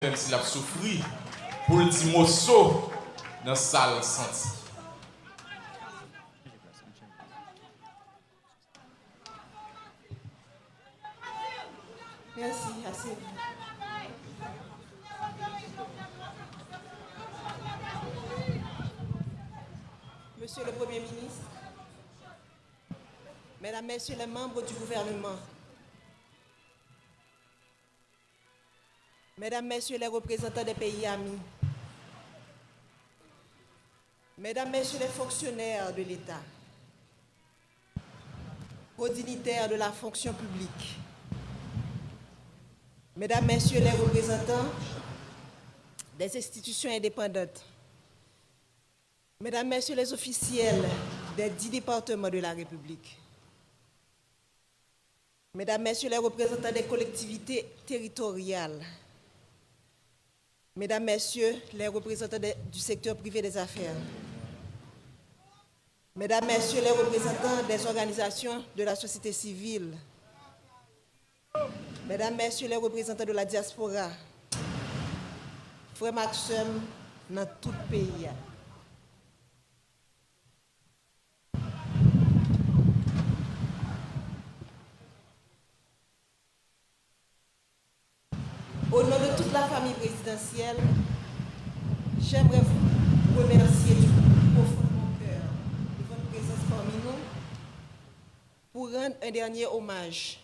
même s'il a souffert, pour le petit morceau dans la salle senti. Merci, assez. Monsieur le Premier ministre, Mesdames, Messieurs les membres du gouvernement, Mesdames, Messieurs les représentants des pays amis, Mesdames, Messieurs les fonctionnaires de l'État, aux dignitaires de la fonction publique, Mesdames, Messieurs les représentants des institutions indépendantes, Mesdames, Messieurs les officiels des 10 départements de la République, Mesdames, Messieurs les représentants des collectivités territoriales, Mesdames, Messieurs les représentants du secteur privé des affaires, Mesdames, Messieurs les représentants des organisations de la société civile, Mesdames, Messieurs les représentants de la diaspora, frères Maxime dans tout le pays. Au nom de toute la famille présidentielle, j'aimerais vous remercier du profond de mon cœur de votre présence parmi nous pour rendre un dernier hommage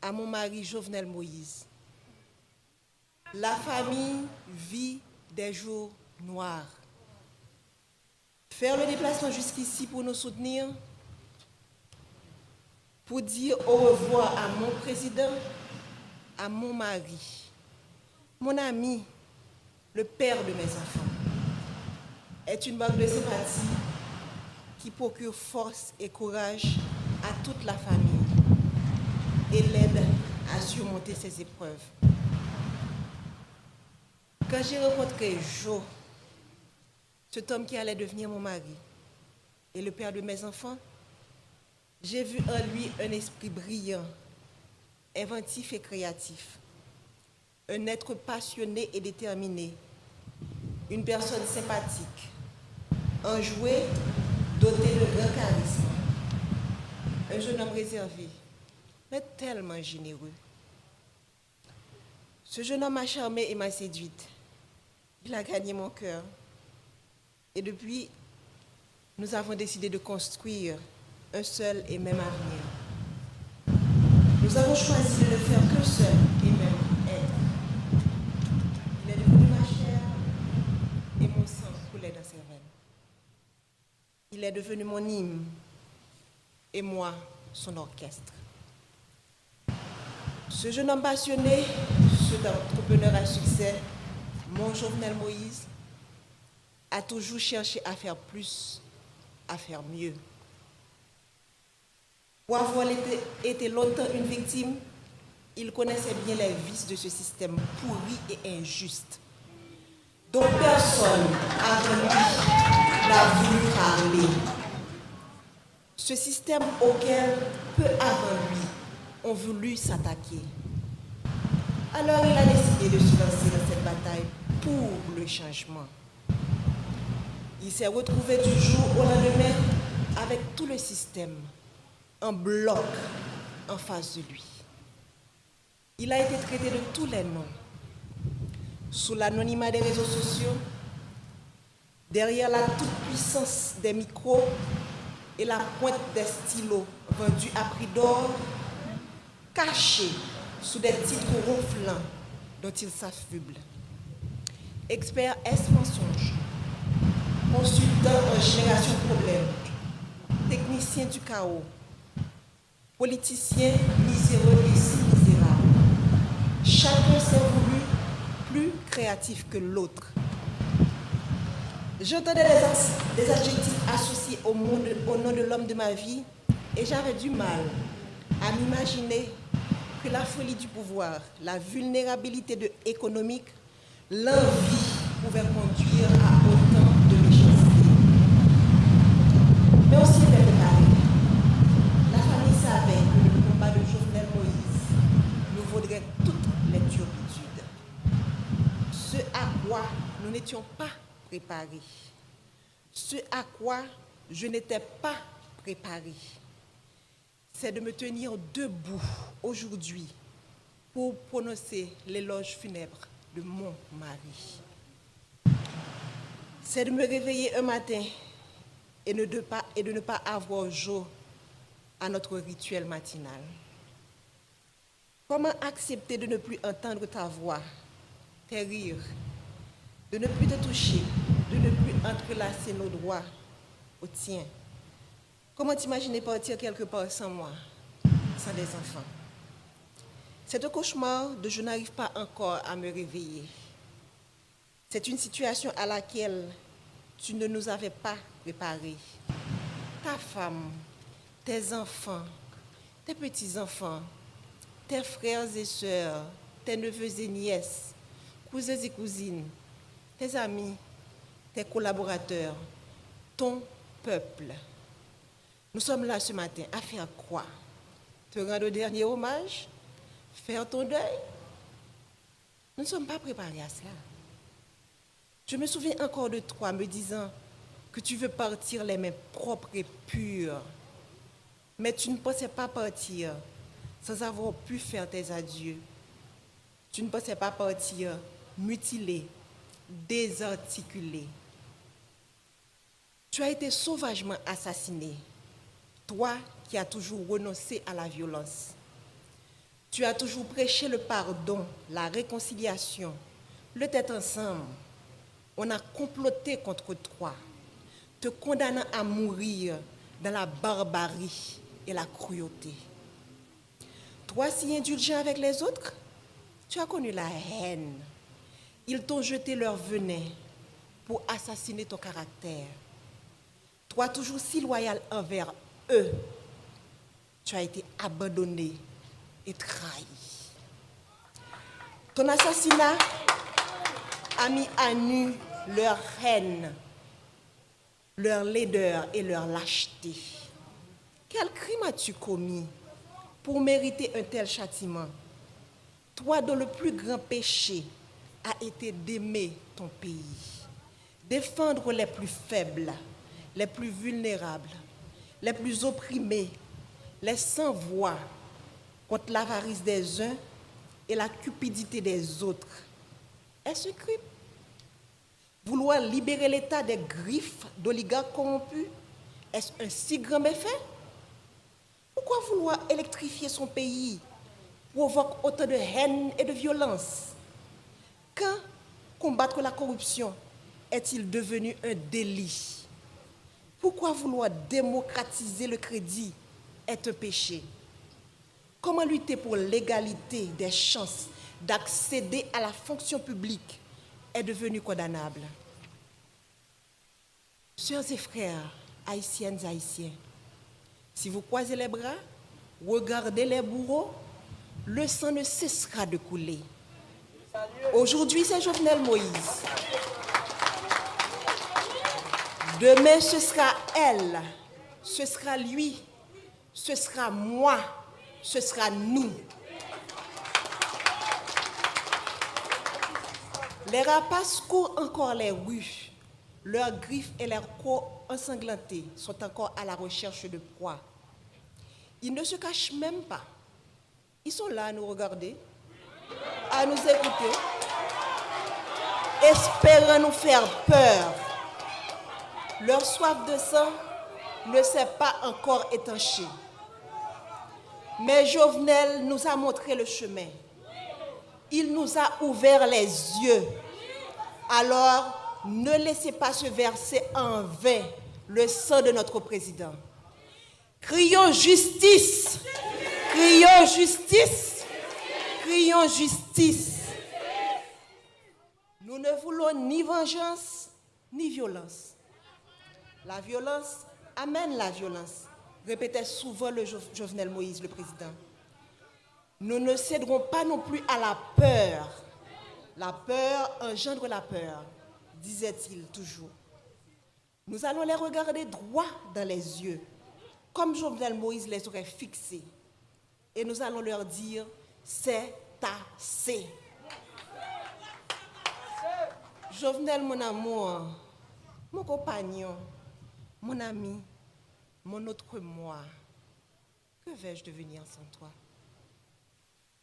à mon mari Jovenel Moïse. La famille vit des jours noirs. Faire le déplacement jusqu'ici pour nous soutenir, pour dire au revoir à mon président, à mon mari, mon ami, le père de mes enfants, est une marque de sympathie qui procure force et courage à toute la famille et l'aide à surmonter ces épreuves. Quand j'ai rencontré Jo, cet homme qui allait devenir mon mari et le père de mes enfants, j'ai vu en lui un esprit brillant, inventif et créatif, un être passionné et déterminé, une personne sympathique, enjoué, doté de grand charisme, un jeune homme réservé, mais tellement généreux. Ce jeune homme m'a charmée et m'a séduite. Il a gagné mon cœur. Et depuis, nous avons décidé de construire un seul et même avenir. Nous avons choisi de ne faire qu'un seul et même être. Il est devenu ma chair et mon sang coulait dans ses veines. Il est devenu mon hymne et moi, son orchestre. Ce jeune homme passionné, cet entrepreneur à succès, mon Jovenel Moïse, a toujours cherché à faire plus, à faire mieux. Pour avoir été longtemps une victime, il connaissait bien les vices de ce système pourri et injuste, dont personne avant lui n'a voulu parler. Ce système auquel peu avant lui ont voulu s'attaquer. Alors il a décidé de se lancer dans cette bataille pour le changement. Il s'est retrouvé du jour au lendemain avec tout le système en bloc en face de lui. Il a été traité de tous les noms, sous l'anonymat des réseaux sociaux, derrière la toute-puissance des micros et la pointe des stylos vendus à prix d'or, caché sous des titres ronflants dont il s'affuble. Expert S-mensonge, consultant en génération de problèmes, technicien du chaos, politicien miséreux et si misérable. Chacun s'est voulu plus créatif que l'autre. J'entendais des adjectifs associés au nom de l'homme de ma vie et j'avais du mal à m'imaginer que la folie du pouvoir, la vulnérabilité économique, l'envie pouvaient conduire à autant de méchanceté. Mais aussi était préparé. La famille savait que le combat de Jovenel Moïse nous vaudrait toutes les turpitudes. quoi nous n'étions pas préparés, ce à quoi je n'étais pas préparé, c'est de me tenir debout aujourd'hui pour prononcer l'éloge funèbre de mon mari. C'est de me réveiller un matin et de ne pas avoir jour à notre rituel matinal. Comment accepter de ne plus entendre ta voix, tes rires, de ne plus te toucher, de ne plus entrelacer nos doigts au tien? Comment t'imaginer partir quelque part sans moi, sans des enfants? C'est un cauchemar de je n'arrive pas encore à me réveiller. C'est une situation à laquelle tu ne nous avais pas préparés. Ta femme, tes enfants, tes petits-enfants, tes frères et sœurs, tes neveux et nièces, cousins et cousines, tes amis, tes collaborateurs, ton peuple. Nous sommes là ce matin à faire quoi? Te rendre au dernier hommage? Faire ton deuil? Nous ne sommes pas préparés à cela. Je me souviens encore de toi me disant que tu veux partir les mains propres et pures. Mais tu ne pensais pas partir sans avoir pu faire tes adieux. Tu ne pensais pas partir mutilé, désarticulé. Tu as été sauvagement assassiné, toi qui as toujours renoncé à la violence. Tu as toujours prêché le pardon, la réconciliation, le tête ensemble. On a comploté contre toi, te condamnant à mourir dans la barbarie et la cruauté. Toi, si indulgent avec les autres, tu as connu la haine. Ils t'ont jeté leur venin pour assassiner ton caractère. Toi, toujours si loyal envers eux, tu as été abandonné et trahi. Ton assassinat a mis à nu leur haine, leur laideur et leur lâcheté. Quel crime as-tu commis pour mériter un tel châtiment? Toi dont le plus grand péché a été d'aimer ton pays, défendre les plus faibles, les plus vulnérables, les plus opprimés, les sans-voix contre l'avarice des uns et la cupidité des autres. Est-ce un crime? Vouloir libérer l'État des griffes d'oligarques corrompus, est-ce un si grand méfait? Pourquoi vouloir électrifier son pays provoque autant de haine et de violence? Quand combattre la corruption est-il devenu un délit? Pourquoi vouloir démocratiser le crédit est un péché? Comment lutter pour l'égalité des chances d'accéder à la fonction publique est devenu condamnable? Sœurs et frères, haïtiennes et haïtiens, si vous croisez les bras, regardez les bourreaux, le sang ne cessera de couler. Aujourd'hui, c'est Jovenel Moïse. Demain, ce sera elle, ce sera lui, ce sera moi, ce sera nous. Les rapaces courent encore les rues. Leurs griffes et leurs crocs ensanglantés sont encore à la recherche de proie. Ils ne se cachent même pas. Ils sont là à nous regarder, à nous écouter, espérant nous faire peur. Leur soif de sang ne s'est pas encore étanchée. Mais Jovenel nous a montré le chemin. Il nous a ouvert les yeux. Alors, ne laissez pas se verser en vain le sang de notre président. Crions justice! Crions justice! Crions justice! Nous ne voulons ni vengeance, ni violence. La violence amène la violence, répétait souvent le Jovenel Moïse, le président. Nous ne céderons pas non plus à la peur. La peur engendre la peur, disait-il toujours. Nous allons les regarder droit dans les yeux, comme Jovenel Moïse les aurait fixés. Et nous allons leur dire, c'est assez. Jovenel, mon amour, mon compagnon, mon ami, mon autre moi, que vais-je devenir sans toi?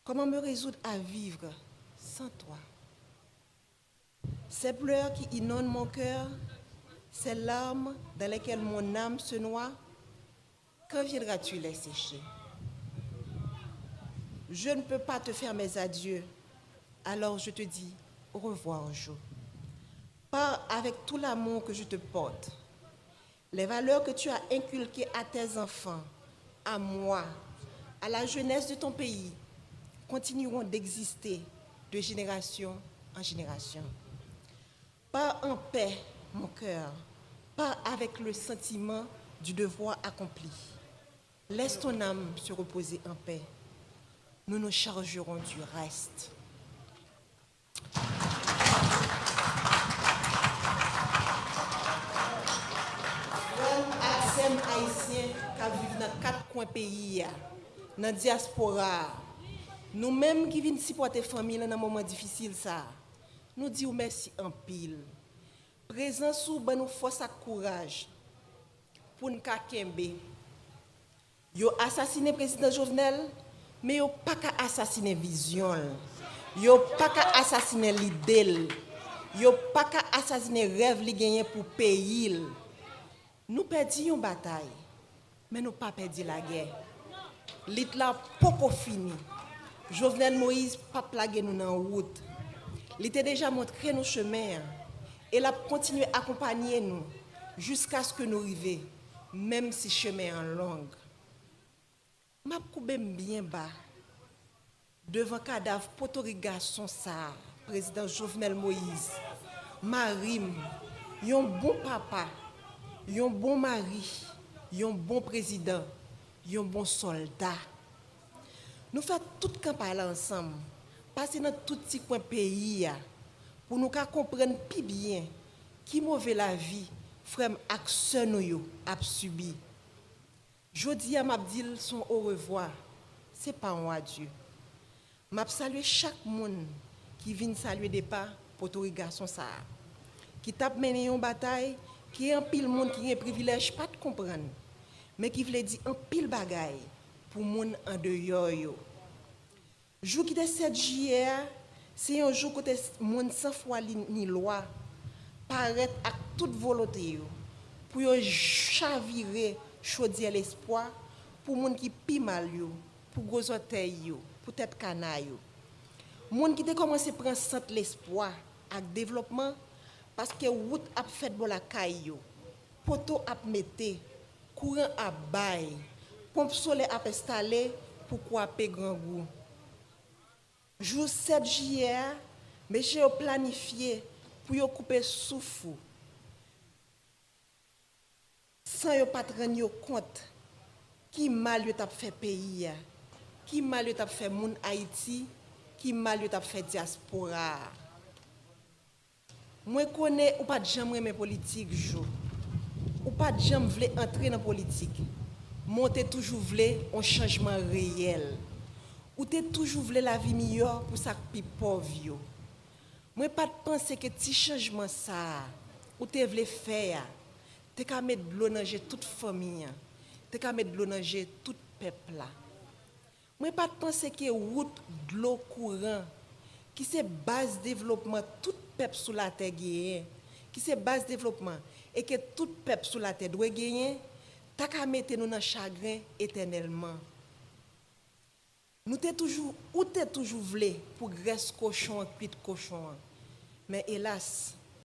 Comment me résoudre à vivre sans toi? Ces pleurs qui inondent mon cœur, ces larmes dans lesquelles mon âme se noie, quand viendras-tu les sécher? Je ne peux pas te faire mes adieux, alors je te dis au revoir, Jo. Pars avec tout l'amour que je te porte. Les valeurs que tu as inculquées à tes enfants, à moi, à la jeunesse de ton pays, continueront d'exister de génération en génération. Pars en paix, mon cœur, pars avec le sentiment du devoir accompli. Laisse ton âme se reposer en paix. Nous nous chargerons du reste. Sem haïtien qui vivent dans 4 coins pays, dans la diaspora, nous-mêmes qui venons supporter la famille dans un moment difficile, nous disons merci en pile. Présent sous nous force et courage pour nous kembe. Yo assassiné le président Jovenel, mais yo pas qu'à assassiner vision. Yo pas qu'à assassiner l'idée. Yo pas qu'à assassiner rêve li gagné pour pays. Nous perdons une bataille, mais nous pas perdu la guerre. L'Itla poko fini. Jovenel Moïse pas plagué nous dans la route. Il était déjà montré nos chemins et il a continué à accompagner nous jusqu'à ce que nous arrivions, même si le chemin est long. Je suis bien bas devant le cadavre potorigasson ça, président Jovenel Moïse. Marim, un bon papa, un bon mari, un bon président, un bon soldat. Nous faisons toute campagne ensemble, passer dans tout petit coin pays pour nous comprendre plus bien qui mauvais la vie, frère ak sœur nous a subi. Jodi a m'a dit son au revoir, c'est pas un adieu. M'a saluer chaque monde qui vient saluer des pas pour ton garçon ça. Qui tape mené une bataille, qui est un pile monde qui a un privilège pas de comprendre, mais qui veut dire un pile bagaille pour monde en dehors yo. Jour qui est 7 juillet, c'est un jour côté monde sans foi ni loi paraître avec toute volonté yo pour yo chavirer chaudier l'espoir pour monde qui pi mal yo, pour gros orteil yo, pour tête canaille yo. Monde qui a commencé à prendre centre l'espoir avec développement parce que route a fait bon la caille yo, poteau a metté, courant a bail, pompe solaire a installé pour couper grand goût. Jour 7 juillet, monsieur planifié pour yo couper souffle. Sans yo pas rendre compte qui mal yo t'a fait pays, qui mal yo t'a fait moun Haïti, qui mal yo t'a fait diaspora. Moi connais ou pas de jamais aimer politique jo. Ou pas de jamais vle entrer dans politique. Monter toujours vle un changement réel. Ou t'es toujours vle la vie meilleure pour ça pi pauvre yo. Moi pas de penser que petit changement ça ou t'es vle faire. T'es qu'à mettre de l'eau dans toute famille. T'es qu'à mettre de l'eau dans tout peuple là. Moi pas de penser que route de l'eau courant qui c'est base développement tout peuple sous la terre gagne, qui c'est base développement et que tout peuple sous la terre doit gagner, t'as qu'à mettre nous dans chagrin éternellement. Nous t'es toujours ou t'es toujours voulu pour graisse cochon cuite cochon. Mais hélas,